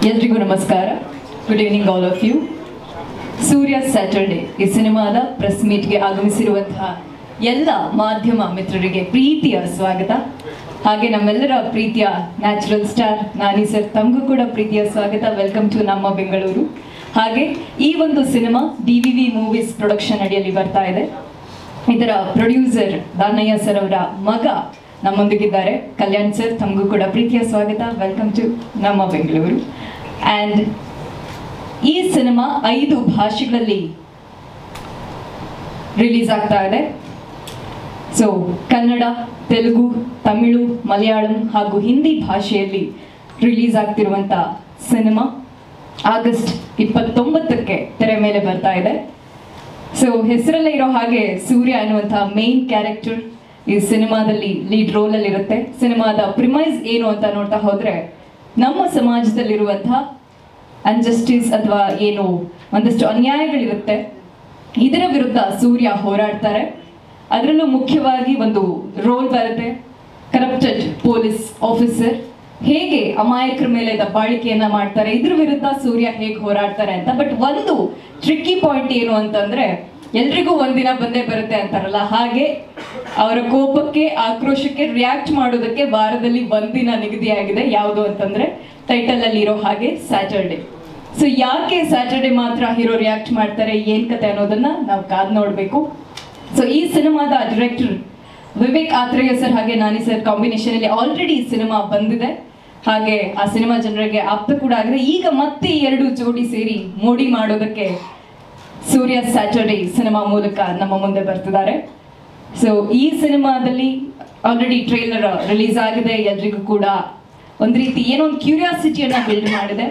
ಎಲ್ರಿಗೂ ನಮಸ್ಕಾರ. Good evening all of you. Surya Saturday ಈ ಸಿನಿಮಾದ ಪ್ರೆಸ್ ಮೀಟ್ಗೆ ಆಗಮಿಸಿರುವಂತಹ ಎಲ್ಲ ಮಾಧ್ಯಮ ಮಿತ್ರರಿಗೆ ಪ್ರೀತಿಯ ಸ್ವಾಗತ. ಹಾಗೆ ನಮ್ಮೆಲ್ಲರ ಪ್ರೀತಿಯ ನ್ಯಾಚುರಲ್ ಸ್ಟಾರ್ ನಾನಿ ಸರ್, ತಮಗೂ ಕೂಡ ಪ್ರೀತಿಯ ಸ್ವಾಗತ. ವೆಲ್ಕಮ್ ಟು ನಮ್ಮ ಬೆಂಗಳೂರು. ಹಾಗೆ ಈ ಒಂದು ಸಿನಿಮಾ DVV ಮೂವೀಸ್ ಪ್ರೊಡಕ್ಷನ್ ಅಡಿಯಲ್ಲಿ ಬರ್ತಾ ಇದೆ. ಇದರ ಪ್ರೊಡ್ಯೂಸರ್ ದಾನಯ್ಯ ಸರ್ ಅವರ ಮಗ ನಮ್ಮೊಂದಿಗಿದ್ದಾರೆ, ಕಲ್ಯಾಣ್ ಸರ್. ತಮಗೂ ಕೂಡ ಪ್ರೀತಿಯ ಸ್ವಾಗತ. ವೆಲ್ಕಮ್ ಟು ನಮ್ಮ ಬೆಂಗಳೂರು. ಆ್ಯಂಡ್ ಈ ಸಿನಿಮಾ 5 ಭಾಷೆಗಳಲ್ಲಿ ರಿಲೀಸ್ ಆಗ್ತಾ ಇದೆ. ಸೊ ಕನ್ನಡ, ತೆಲುಗು, ತಮಿಳು, ಮಲಯಾಳಂ ಹಾಗೂ ಹಿಂದಿ ಭಾಷೆಯಲ್ಲಿ ರಿಲೀಸ್ ಆಗ್ತಿರುವಂಥ ಸಿನಿಮಾ ಆಗಸ್ಟ್ 29ಕ್ಕೆ ತೆರೆ ಮೇಲೆ ಬರ್ತಾ ಇದೆ. ಸೊ ಹೆಸರಲ್ಲೇ ಇರೋ ಹಾಗೆ ಸೂರ್ಯ ಅನ್ನುವಂಥ ಮೇನ್ ಕ್ಯಾರೆಕ್ಟರ್ ಈ ಸಿನಿಮಾದಲ್ಲಿ ಲೀಡ್ ರೋಲಲ್ಲಿ ಇರುತ್ತೆ. ಸಿನಿಮಾದ ಪ್ರಿಮೈಸ್ ಏನು ಅಂತ ನೋಡ್ತಾ ಹೋದರೆ, ನಮ್ಮ ಸಮಾಜದಲ್ಲಿರುವಂಥ ಅನ್ಜಸ್ಟಿಸ್ ಅಥವಾ ಏನು ಒಂದಷ್ಟು ಅನ್ಯಾಯಗಳಿರುತ್ತೆ, ಇದರ ವಿರುದ್ಧ ಸೂರ್ಯ ಹೋರಾಡ್ತಾರೆ. ಅದರಲ್ಲೂ ಮುಖ್ಯವಾಗಿ ಒಂದು ರೋಲ್ ಬರುತ್ತೆ, ಕರಪ್ಟೆಡ್ ಪೊಲೀಸ್ ಆಫೀಸರ್ ಹೇಗೆ ಅಮಾಯಕರ ಮೇಲೆ ದಬ್ಬಾಳಿಕೆಯನ್ನ ಮಾಡ್ತಾರೆ, ಇದ್ರ ವಿರುದ್ಧ ಸೂರ್ಯ ಹೇಗೆ ಹೋರಾಡ್ತಾರೆ ಅಂತ. ಬಟ್ ಒಂದು ಟ್ರಿಕ್ಕಿ ಪಾಯಿಂಟ್ ಏನು ಅಂತಂದ್ರೆ, ಎಲ್ರಿಗೂ ಒಂದಿನ ಬಂದೇ ಬರುತ್ತೆ ಅಂತಾರಲ್ಲ, ಹಾಗೆ ಅವರ ಕೋಪಕ್ಕೆ, ಆಕ್ರೋಶಕ್ಕೆ ರಿಯಾಕ್ಟ್ ಮಾಡೋದಕ್ಕೆ ವಾರದಲ್ಲಿ ಒಂದಿನ ನಿಗದಿಯಾಗಿದೆ. ಯಾವುದು ಅಂತಂದ್ರೆ ಟೈಟಲ್ ಅಲ್ಲಿ ಇರೋ ಹಾಗೆ ಸ್ಯಾಟರ್ಡೆ. ಸೊ ಯಾಕೆ ಸ್ಯಾಟರ್ಡೆ ಮಾತ್ರ ಹೀರೋ ರಿಯಾಕ್ಟ್ ಮಾಡ್ತಾರೆ, ಏನ್ ಕತೆ ಅನ್ನೋದನ್ನ ನಾವು ಕಾದ್ ನೋಡ್ಬೇಕು. ಸೊ ಈ ಸಿನಿಮಾದ ಡೈರೆಕ್ಟರ್ ವಿವೇಕ್ ಆತ್ರೇಯ ಸರ್ ಹಾಗೆ ನಾನಿ ಸರ್ ಕಾಂಬಿನೇಷನ್ ಅಲ್ಲಿ ಆಲ್ರೆಡಿ ಸಿನಿಮಾ ಬಂದಿದೆ. ಹಾಗೆ ಆ ಸಿನಿಮಾ ಜನರಿಗೆ ಆಪ್ತ ಕೂಡ ಆಗಿದೆ. ಈಗ ಮತ್ತೆ 2 ಜೋಡಿ ಸೇರಿ ಮೋಡಿ ಮಾಡೋದಕ್ಕೆ ಸೂರ್ಯ ಸ್ಯಾಟರ್ಡೆ ಸಿನಿಮಾ ಮೂಲಕ ನಮ್ಮ ಮುಂದೆ ಬರ್ತಿದ್ದಾರೆ. ಸೊ ಈ ಸಿನಿಮಾದಲ್ಲಿ ಆಲ್ರೆಡಿ ಟ್ರೈಲರ್ ರಿಲೀಸ್ ಆಗಿದೆ. ಎಲ್ರಿಗೂ ಕೂಡ ಒಂದು ರೀತಿ ಏನೋ ಒಂದು ಕ್ಯೂರಿಯಾಸಿಟಿಯನ್ನ ಬಿಲ್ಡ್ ಮಾಡಿದೆ.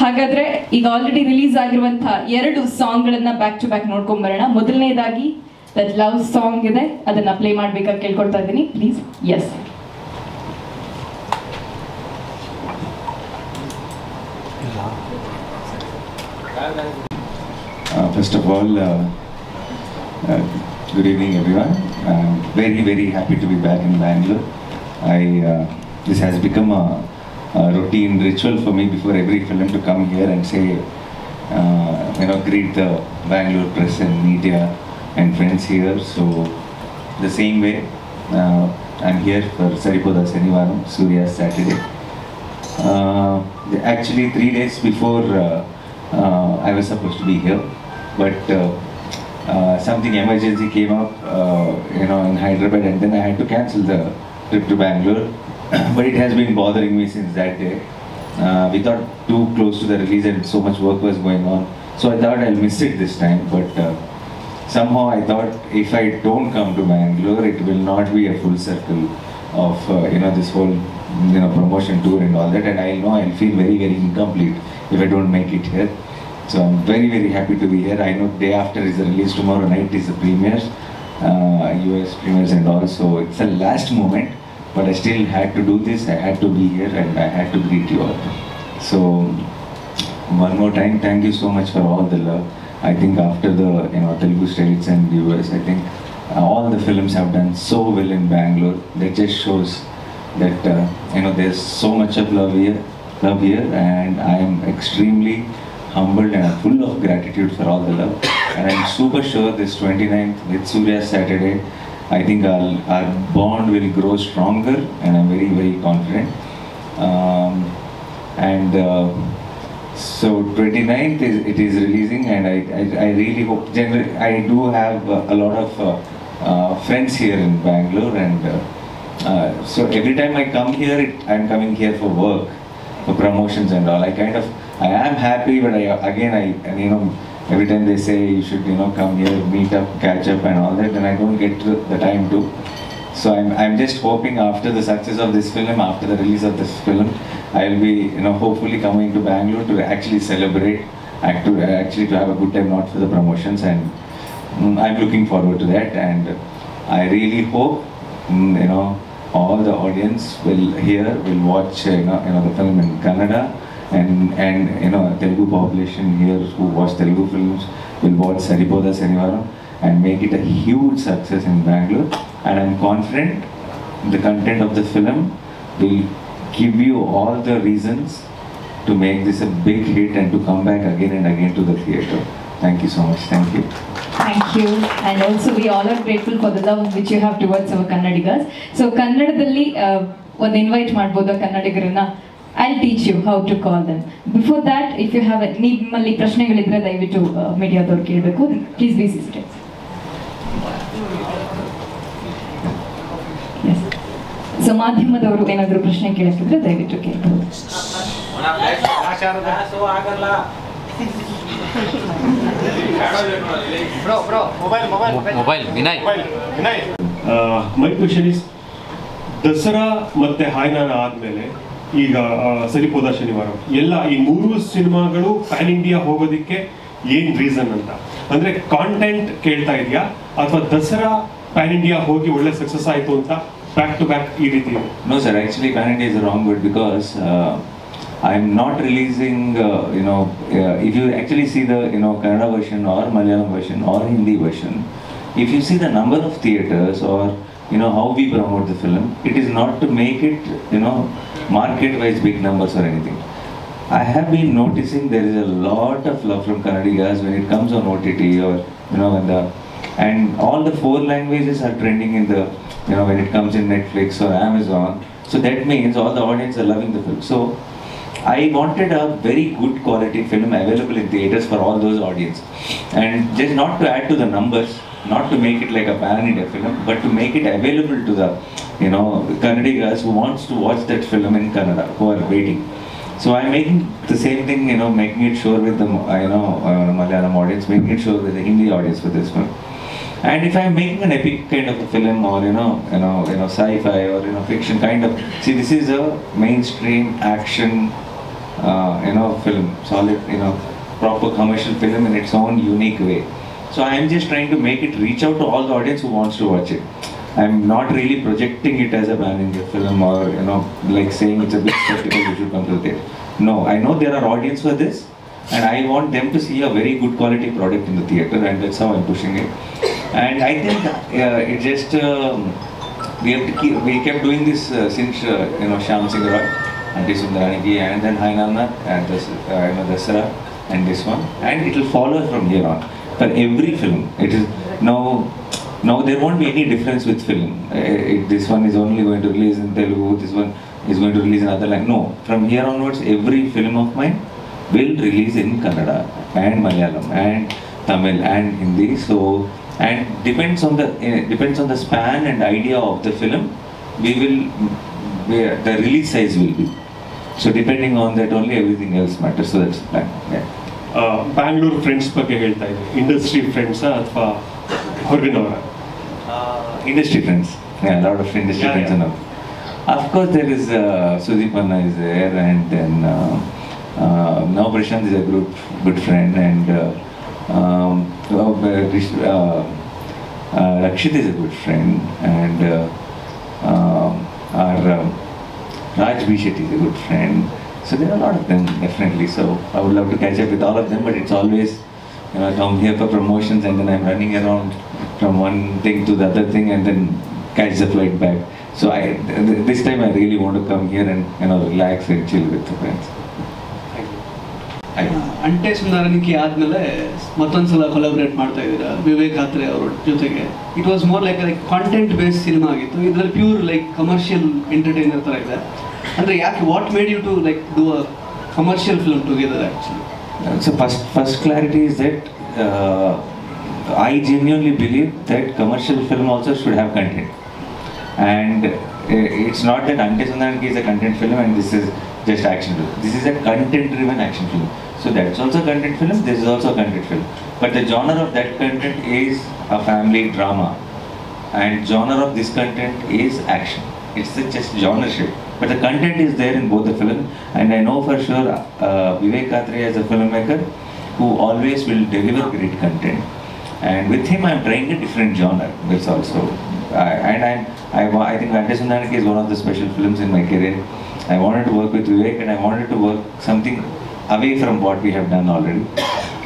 ಹಾಗಾದ್ರೆ ಈಗ ಆಲ್ರೆಡಿ ರಿಲೀಸ್ ಆಗಿರುವಂತಹ 2 ಸಾಂಗ್ಗಳನ್ನ ಬ್ಯಾಕ್ ಟು ಬ್ಯಾಕ್ ನೋಡ್ಕೊಂಡ್ ಬರೋಣ. ಮೊದಲನೇದಾಗಿ ದಟ್ ಲವ್ ಸಾಂಗ್ ಇದೆ, ಅದನ್ನ ಪ್ಲೇ ಮಾಡ್ಬೇಕಾಗಿ ಕೇಳ್ಕೊಳ್ತಾ ಇದ್ದೀನಿ please. Yes. First of all, good evening everyone. I'm very happy to be back in Bangalore. This has become a routine ritual for me before every film to come here and say, greet the Bangalore press and media and friends here. So the same way, I'm here for Saripoda Senivaram, Surya Saturday. Actually 3 days before I was supposed to be here, but something emergency came up, in Hyderabad, and then I had to cancel the trip to Bangalore. But it has been bothering me since that day. We thought too close to the release and so much work was going on, so I thought I'll miss it this time. But somehow I thought if I don't come to Bangalore, it will not be a full circle of this whole promotion tour and all that, and I know I'll feel very incomplete if I don't make it here. So I'm very happy to be here. I know day after is the release, tomorrow night is the premieres, US premieres and all, so it's a last moment, but I still had to do this. I had to be here and I had to greet you all. So one more time, thank you so much for all the love. I think after the Telugu states and US, I think all the films have done so well in Bangalore. That just shows that there's so much of love here, and I am extremely humbled and full of gratitude for all the love. And I'm super sure this 29th with Surya Saturday, I think our bond will grow stronger, and I'm very confident. So 29th it is releasing, and I really hope. Generally, I do have a lot of friends here in Bangalore, and so every time I come here, I'm coming here for work, for promotions and all. I am happy, but every time they say you should come here, meet up, catch up and all that, then I don't get the time to. So I'm just hoping after the success of this film, after the release of this film, I'll be hopefully coming to Bangalore to actually celebrate, actually to have a good time, not for the promotions, and I'm looking forward to that. And I really hope all the audience will watch the film in Kannada, and Telugu population here who watch Telugu films will watch Saripoda Senivaram and make it a huge success in Bangalore. And I'm confident the content of the film will give you all the reasons to make this a big hit and to come back again and again to the theatre. Thank you so much. Thank you. Thank you. And also we all are grateful for the love which you have towards our Kannadigas. So ಕನ್ನಡದಲ್ಲಿ ಒಂದು invite ಮಾಡ್ಬೋದಾ ಕನ್ನಡಿಗರನ್ನ? I'll teach you how to call them. Before that, if you have ನಿಮ್ಮಲ್ಲಿ ಪ್ರಶ್ನೆಗಳಿದ್ರೆ ದಯವಿಟ್ಟು ಮೀಡಿಯಾದವ್ರು ಕೇಳಬೇಕು. Please be seated. Yes. So ಮಾಧ್ಯಮದವರು ಏನಾದರೂ ಪ್ರಶ್ನೆ ಕೇಳಕ್ಕಿದ್ರೆ ದಯವಿಟ್ಟು ಕೇಳ್ಬೋದು. Mobile Vinay. My question is, Dasara ಮತ್ತೆ ಹಾಯ್ನಾನ ಆದ್ಮೇಲೆ ಈಗ ಸರಿಪೋದ ಶನಿವಾರ ಎಲ್ಲ ಈ 3 ಸಿನಿಮಾಗಳು ಪ್ಯಾನ್ ಇಂಡಿಯಾ ಹೋಗೋದಿಕ್ಕೆ ಏನ್ ರೀಸನ್ ಅಂತ? ಅಂದ್ರೆ ಕಾಂಟೆಂಟ್ ಕೇಳ್ತಾ ಇದೆಯಾ ಅಥವಾ ದಸರಾ ಪ್ಯಾನ್ ಇಂಡಿಯಾ ಹೋಗಿ ಒಳ್ಳೆ ಸಕ್ಸಸ್ ಆಯ್ತು ಅಂತ ಬ್ಯಾಕ್ ಟು ಬ್ಯಾಕ್ ಈ ರೀತಿ? No sir, actually Pan India is the wrong word because I'm not releasing, if you actually see the, Kannada version or Malayalam version or Hindi version, if you see the number of theatres or, how we promote the film, it is not to make it, market-wise big numbers or anything. I have been noticing there is a lot of love from Kannadigas when it comes on OTT or, and all the 4 languages are trending in the, when it comes in Netflix or Amazon. So that means all the audience are loving the film. So I wanted a very good quality film available in theatres for all those audience, and just not to add to the numbers, not to make it like a pan India film, but to make it available to the Kannadigas who wants to watch that film in Kannada, who are waiting. So I'm making the same thing, making it sure with the Malayalam audience, making it sure with the Hindi audience for this film. And if I'm making an epic kind of a film or sci-fi or fiction kind of, see, this is a mainstream action film, solid, proper commercial film in its own unique way. So I'm just trying to make it reach out to all the audience who wants to watch it. I'm not really projecting it as a pan-India film or like saying it's a big spectacle, you should come to the theatre. No, I know there are audience for this, and I want them to see a very good quality product in the theatre, and that's how I'm pushing it. And I think it just we kept doing this since Shyam Singh Roy, Auntie Sundaraniki, and then Hainana and this Dasara and this one, and it will follow from here on. For every film, it is now there won't be any difference with film. This one is only going to release in Telugu, this one is going to release in other language. No, from here onwards, every film of mine will release in Kannada and Malayalam and Tamil and Hindi. So, and depends on the span and idea of the film, where the release size will be. So depending on that only, everything else matters. So that's the plan. Yeah. Bangalore friends ಬಗ್ಗೆ ಹೇಳ್ತಾ ಇದ್ದೆ, industry ಫ್ರೆಂಡ್ಸಾ ಅಥವಾ ಹೊರಗಿನವರ? Industry friends. Yeah, a lot of industry friends. And all. Of course, there is Sudeep Anna is there, and then now Prashant is a good friend, and Rakshit is a good friend, and our Raj B. Shetty is a good friend. So there are a lot of them, definitely. So I would love to catch up with all of them, but it's always, I'm here for promotions and then I'm running around from one thing to the other thing and then catch the flight back. So this time I really want to come here and relax and chill with the friends. ಅಂಟೆ ಸುಂದರನಿಕೆ ಆದಮೇಲೆ ಮತ್ತೊಂದ್ಸಲ collaborate ಮಾಡ್ತಾ ಇದ್ದೀರಾ ವಿವೇಕ್ ಆತ್ರೆ ಅವ್ರ ಜೊತೆಗೆ. It was more like content based cinema ಆಗಿತ್ತು, ಇದರಲ್ಲಿ pure like commercial entertainer ಥರ ಇದೆ. ಅಂದರೆ ಯಾಕೆ, what made you to like do a commercial film together actually? So first clarity is that I genuinely believe that commercial film also should have content, and it's not that Ante Sundaraniki is a content film and this is just action film. This is a content driven action film. So that's also a content film, this is also a content film. But the genre of that content is a family drama, and genre of this content is action. It's just genre shift. But the content is there in both the film, and I know for sure Vivek Atre is a filmmaker who always will deliver great content. And with him, I'm trying a different genre. That's also, I think Ante Sundaraniki is one of the special films in my career. I wanted to work with Vivek, and I wanted to work something away from what we have done already.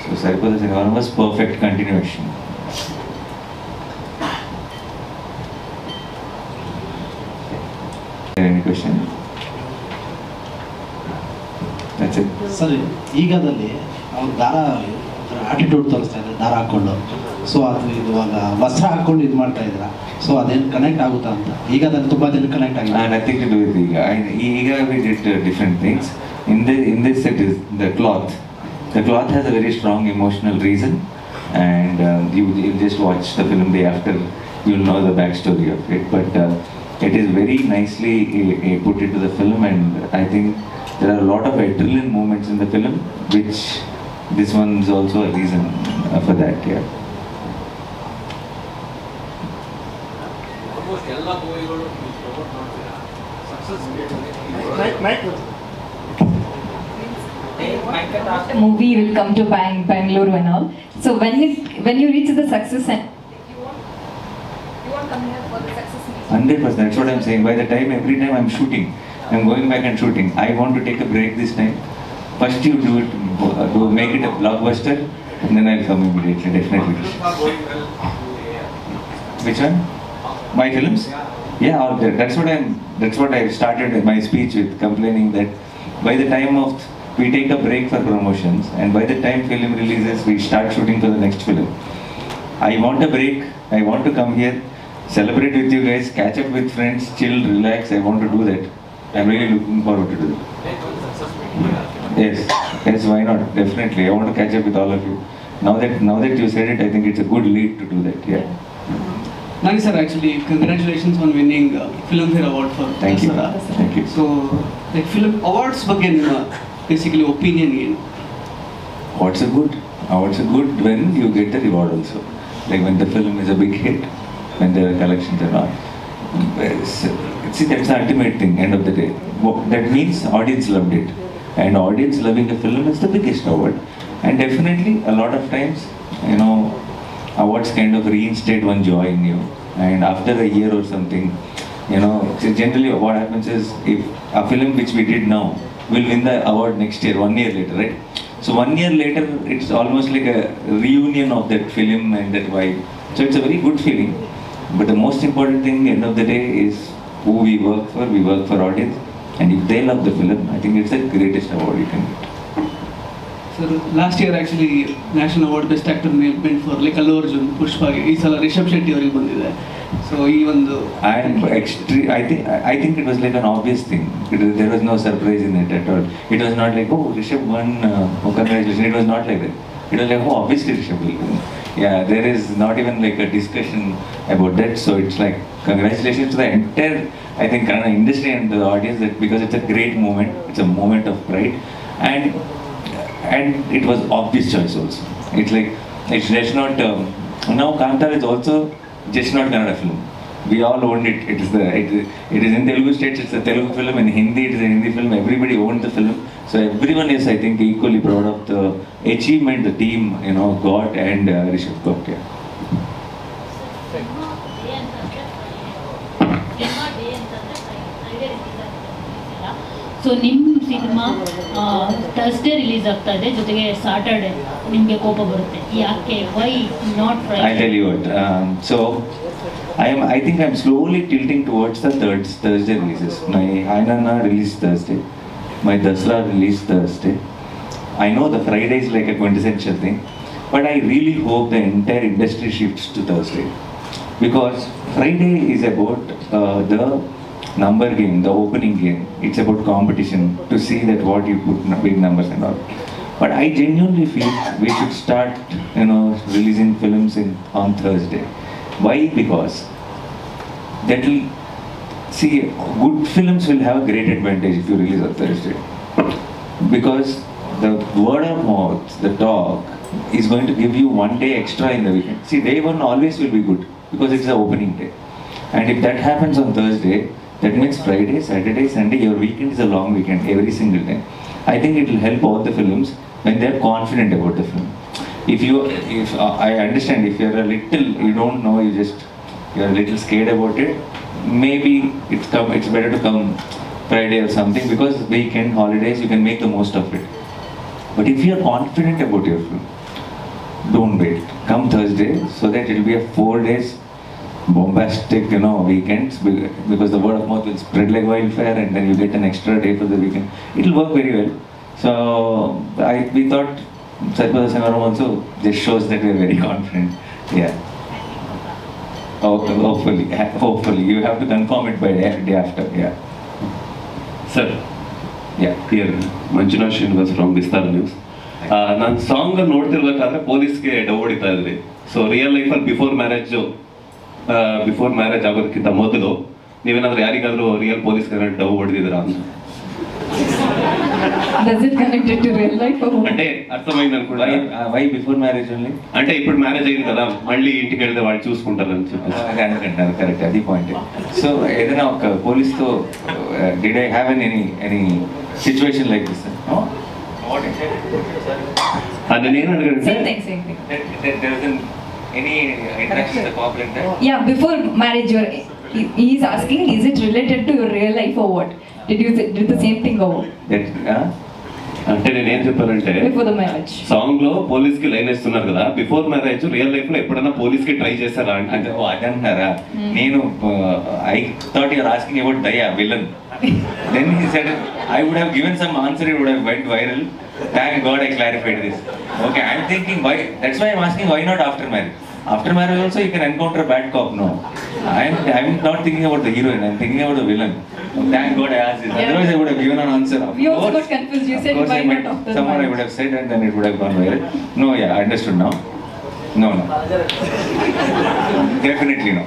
So Saripada Sinivaram was perfect continuation. Any question? That's it. ಸರಿ, ಈಗದಲ್ಲಿ ಅವ್ರು ದಾರ attitude ತೋರಿಸ್ತಾ ಇದ್ದಾರೆ, ದಾರ ಹಾಕ್ಕೊಂಡು. So ಅದು ಇವಾಗ ವಸ್ತ್ರ ಹಾಕ್ಕೊಂಡು ಇದು ಮಾಡ್ತಾ ಇದ್ದೀರಾ, ಸೊ ಅದೇನು ಕನೆಕ್ಟ್ ಆಗುತ್ತಾ ಅಂತ? ಈಗದಲ್ಲಿ ತುಂಬ ಜನ ಕನೆಕ್ಟ್ ಆಗಿದೆ. Nothing to do with Iga. We did different things. In this set is the cloth. The cloth has a very strong emotional reason, and you'll just watch the film day after, you'll know the backstory of it. But it is very nicely put into the film, and I think there are a lot of adrenaline moments in the film, which this one is also a reason for that. Yeah. The movie will come to Bangalore and all. So when you reach the success and You won't come here for the success meet. 100%. That's what I'm saying. By the time, every time I'm shooting, I'm going back and shooting. I want to take a break this time. First you do it, make it a blockbuster, and then I'll come immediately, definitely. Which one? My films? Yeah, all that. That's what I started my speech with, complaining that by the time of we take a break for promotions, and by the time film releases, we start shooting for the next film. I want a break. I want to come here, celebrate with you guys, catch up with friends, chill, relax. I want to do that. I'm really looking forward to do that. Yes, why not? Definitely. I want to catch up with all of you. Now that you said it, I think it's a good lead to do that. Yeah. Nani sir, actually, congratulations on winning Filmfare Award for Thank you. Dasara. Thank you. So, like film awards ಬಗ್ಗೆ ನಿಮ್ಮ basically opinion ಏನು? Awards are good when you get the reward also. Like when the film is a big hit, when the collections are not. See, that's the ultimate thing, end of the day. That means audience loved it. And audience loving a film is the biggest award. And definitely, a lot of times, awards kind of reinstate one joy in you. And after a year or something, so generally what happens is, if a film which we did now will win the award next year, 1 year later, right? So 1 year later, it's almost like a reunion of that film and that vibe. So it's a very good feeling. But the most important thing, end of the day, is who we work for. We work for audience. And if they love the film, I think it's the greatest award you can get. Sir, last year actually National Award Best Actor male went for like Allu Arjun, Pushpage. ಈ ಸಲ ರಿಷಬ್ ಶೆಟ್ಟಿ ಅವರಿಗೆ ಬಂದಿದೆ. So ಈ ಒಂದು I think it was like an obvious thing. There was no surprise in it at all. It was not like, oh, Rishabh won, congratulations. It was not like that. It was like, oh, obviously Rishabh will win. Yeah, there is not even like a discussion about that. So it's like, congratulations to the entire, I think, Kannada industry and the audience, that because it's a great moment. It's a moment of pride. And it was obvious choice also. It's like, it's just not, now Kantara is also just not Kannada film. We all owned it. It is in Telugu states, it's a Telugu film. In Hindi, it is a Hindi film. Everybody owned the film. So everyone is, I think, equally proud of the achievement the team, got, and Rishabh got. Yeah. So ನಿಮ್ಮ cinema Thursday release ಆಗ್ತಾ ಇದೆ, ಜೊತೆಗೆ Saturday ನಿಮಗೆ ಕೋಪ ಬರುತ್ತೆ, ಯಾಕೆ? Why not Friday? I'll tell you what. So I think I'm slowly tilting towards the Thursday releases. My Hainana released Thursday. My Dasra released Thursday. I know the Friday is like a quintessential thing, but I really hope the entire industry shifts to Thursday, because Friday is about the number game, the opening game. It's about competition, to see that what you put big numbers and all. But I genuinely feel we should start, releasing films on Thursday. Why? Because that will, see, good films will have a great advantage if you release on Thursday. Because the word of mouth, the talk, is going to give you 1 day extra in the weekend. See, day one always will be good, because it's the opening day. And if that happens on Thursday, that means Friday, Saturday, Sunday, your weekend is a long weekend, every single day. I think it will help all the films when they are confident about the film. If I understand, if you're a little, you don't know, you're a little scared about it, maybe it's better to come Friday or something, because weekend, holidays, you can make the most of it. But if you're confident about your film, don't wait. Come Thursday, so that it will be a 4 days bombastic, weekends, because the word of mouth will spread like wildfire, and then you get an extra day for the weekend. It will work very well. So we thought Saripodha Senivaram also just shows that we are very confident. Yeah. Oh, hopefully. You have to confirm it by day after. Yeah. Sir. Yeah. Here, Manjunath Srinivas from Vistar News. ನಾನು song ನೋಡ್ತಿರ್ಬೇಕಾದ್ರೆ ಪೊಲೀಸ್ಗೆ ಡವ್ ಹೊಡಿತಾ ಇದ್ರಿ. So real ಲೈಫಲ್ಲಿ before marriage ಆಗೋದಕ್ಕಿಂತ ಮೊದಲು ನೀವೇನಾದ್ರೂ ಯಾರಿಗಾದ್ರೂ real ಪೊಲೀಸ್ಗೆ ಡವ್ ಹೊಡೆದಿದ್ದೀರಾ ಅಂತ? Does it connected to real life or what? అంటే అర్థమైంది అనుకుంటా. Why before marriage only? అంటే ఇప్పుడు మ్యారేజ్ అయింది కదా, మళ్ళీ ఇంటికి వెళ్తే వాళ్ళు చూసుకుంటారని చెప్పి. అది కరెక్ట్, అది పాయింట్. సో ఏదైనా ఒక పోలీస్తో did I have any situation like this? అది నేను అడగండి. Same thing. There isn't any interaction with the cop like that? Yeah, before marriage, he is asking, is it related to your real life or what? Did you do the same thing or what? అంటే నేను ఏం చెప్పానంటే, Before the marriage. Song లో police కి line వేస్తున్నారు కదా, before marriage real life లో ఎప్పుడైనా పోలీస్ కి ట్రై చేశారా అంటే? అది అంటున్నారా? నేను I thought you're asking about Daya villain. Then he said, I would have given some answer, it would have went viral. Thank God I clarified this. Okay, I'm thinking why, that's why I'm asking why not after marriage? After marriage also you can encounter a bad cop, no. I'm not thinking about the heroine, I'm thinking about the villain. Thank God I asked this. Yeah. Otherwise I would have given an answer. We also got confused. You said why not after someone marriage? I would have said and then it would have gone viral. No, yeah, I understood now. No. Definitely no.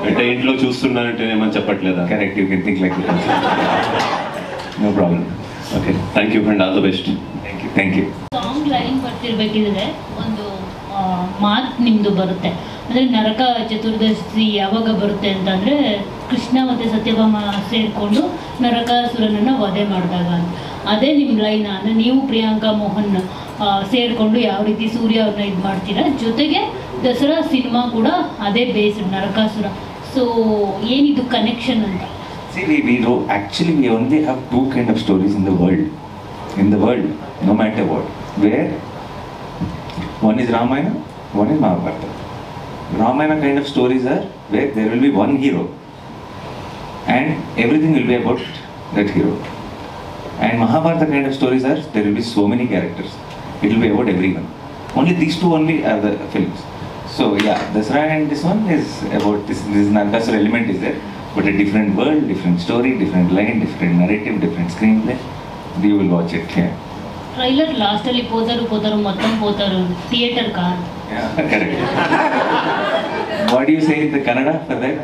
అంటే ఇంట్లో చూస్తున్నానంటే ఏమని చెప్పట్లేదా? Correct, you can think like that. No problem. Okay, thank you friend, all the best. Thank you. Song line ಬರ್ತಿರ್ಬೇಕಿದ್ರೆ ಒಂದು ಮಾತು ನಿಮ್ಮದು ಬರುತ್ತೆ, ಅಂದರೆ ನರಕ ಚತುರ್ದಶಿ ಯಾವಾಗ ಬರುತ್ತೆ ಅಂತಂದರೆ ಕೃಷ್ಣ ಮತ್ತು ಸತ್ಯಭಾಮ ಸೇರಿಕೊಂಡು ನರಕಾಸುರನನ್ನು ವಧೆ ಮಾಡಿದಾಗ. ಅದೇ ನಿಮ್ಮ ಲೈನ್. ಅಂದರೆ ನೀವು ಪ್ರಿಯಾಂಕಾ ಮೋಹನ್ ಸೇರಿಕೊಂಡು ಯಾವ ರೀತಿ ಸೂರ್ಯ ಅವ್ರನ್ನ ಇದು ಮಾಡ್ತೀರಾ, ಜೊತೆಗೆ ದಸರಾ ಸಿನಿಮಾ ಕೂಡ ಅದೇ ಬೇಸ್ಡ್ ನರಕಾಸುರ. ಸೊ ಏನಿದು ಕನೆಕ್ಷನ್ ಅಂತ? See, we only have two kind of stories in the world, no matter what. Where one is Ramayana, one is Mahabharata. Ramayana kind of stories are where there will be one hero and everything will be about that hero. And Mahabharata kind of stories are there will be so many characters. It will be about everyone. Only these two only are the films. So yeah, Dasara and this one is about this Narakasura element is there. But a different world, different story, different line, different narrative, different screenplay. You will watch it, yeah. Trailer ಲಾಸ್ಟಲ್ಲಿ పోతారు మొత్తం పోతారు theatre కాదు. Yeah, correct. What do you say in the Kannada for that?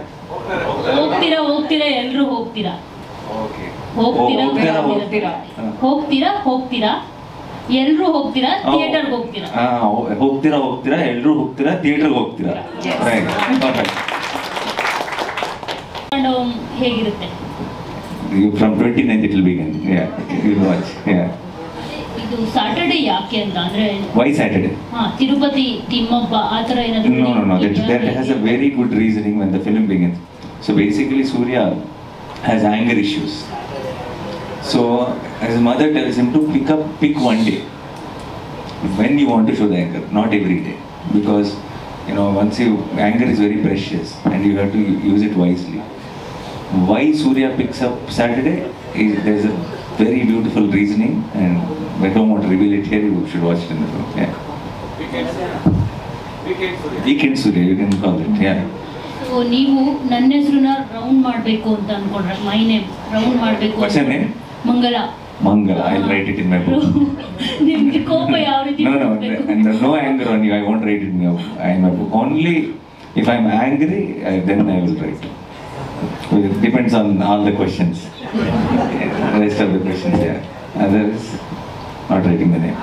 ಹೋಗ್ತೀರಾ ಎಲ್ಲರೂ ಹೋಗ್ತೀರಾ. Okay. ಹೋಗ್ತೀರಾ ಎಲ್ಲರೂ ಹೋಗ್ತೀರಾ ಥಿಯೇಟರ್ಗೆ ಹೋಗ್ತೀರಾ. ಹೋಗ್ತೀರಾ ಎಲ್ಲರೂ ಹೋಗ್ತೀರಾ ಥಿಯೇಟರ್ಗೆ ಹೋಗ್ತೀರಾ. Right. Perfect. ಹೇಗಿರುತ್ತೆ? From 29th it will begin. Yeah, you will watch. Yeah. ಇದು ಸಾಟರ್ಡೆ ಯಾಕೆ ಅಂತ ಅಂದ್ರೆ? Why Saturday? ತಿರುಪತಿ ತಿಮ್ಮಪ್ಪ ಆ ಥರ ಏನಾದರೂ? No. That has a very good reasoning when the film begins. So basically Surya has anger issues. So his mother tells him to pick one day when you want to show the anger, not every day, because anger is very precious and you have to use it wisely. Why Surya picks up Saturday? There's a very beautiful reasoning, and I don't want to reveal it here. You should watch it in the film. Yeah. Weekend Surya, you can call it. Yeah. So ನೀವು ನನ್ನ ಹೆಸರನ್ನ round ಮಾಡಬೇಕು ಅಂತ ಅನ್ಕೊಂಡ್ರೆ, my name round ಮಾಡಬೇಕು. What's your name? Mangala. I'll write it in my book. ನಿಮ್ಗೆ ಕೋಪ ಯಾವ ರೀತಿ? No anger on you. I won't write it in my book. Only if I'm angry, then I will write. It depends on all the questions. The rest of the questions, yeah. Others, not writing the name.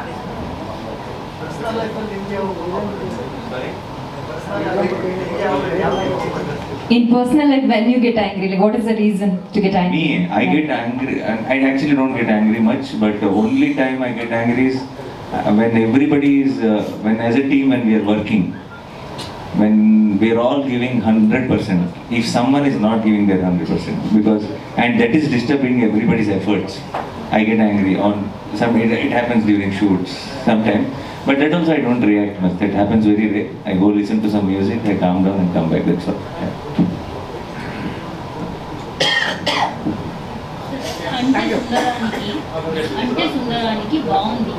In personal life, when you get angry, like what is the reason to get angry? Me, I get angry, and I actually don't get angry much, but the only time I get angry is when everybody is, when as a team when we are working, when we are all giving 100%. If someone is not giving their 100%, and that is disturbing everybody's efforts, I get angry. It happens during shoots sometimes, but that also I don't react much. That happens very rare. I go listen to some music, I calm down and come back. That's all. Yeah. అంటే సుందరానికి బాగుంది,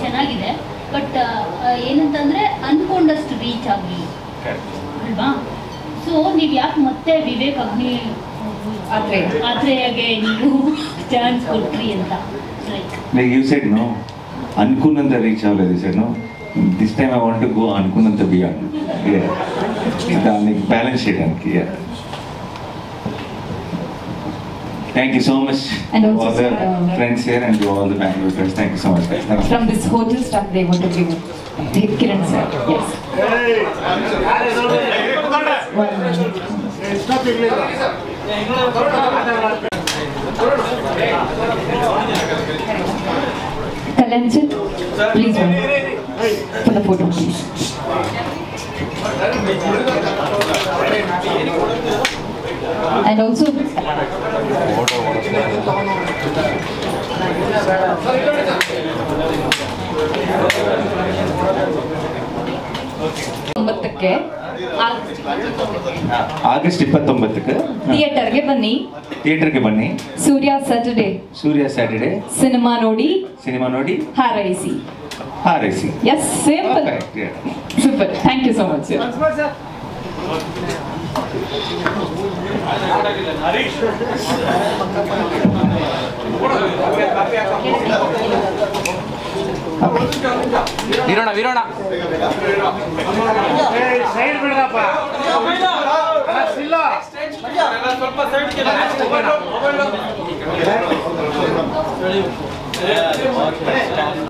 ಚೆನ್ನಾಗಿದೆ. But ಏನಂತಂದರೆ ಅನ್ಕೊಂಡಷ್ಟು reach ಆಗಲಿ ಅಲ್ವಾ? So ನೀವು ಯಾಕೆ ಮತ್ತೆ ವಿವೇಕ್ ಅಗ್ನಿ ಆತ್ರೇಯಗೆ ನೀವು ಚಾನ್ಸ್ ಕೊಟ್ರಿ ಅಂತ? Like you said, no, Ankunanta reach out, you said, no, this time I want to go Ankunanta beyond. Yeah. The balance sheet, yeah. Thank you so much And to also, all the friends here and to all the Bangalore friends. Thank you so much, guys. Thank you. From this hotel staff, they want to give Kiran sir. Yes. Kalanchit, please one for the photo, please. And also August 29ಕ್ಕೆ ಥಿಯೇಟರ್ಗೆ ಬನ್ನಿ. Surya Saturday cinema ನೋಡಿ ಹಾರೈಸಿ. Yes, simple. Super. Thank you so much, sir. Veeranna side ಬಿಡಪ್ಪ.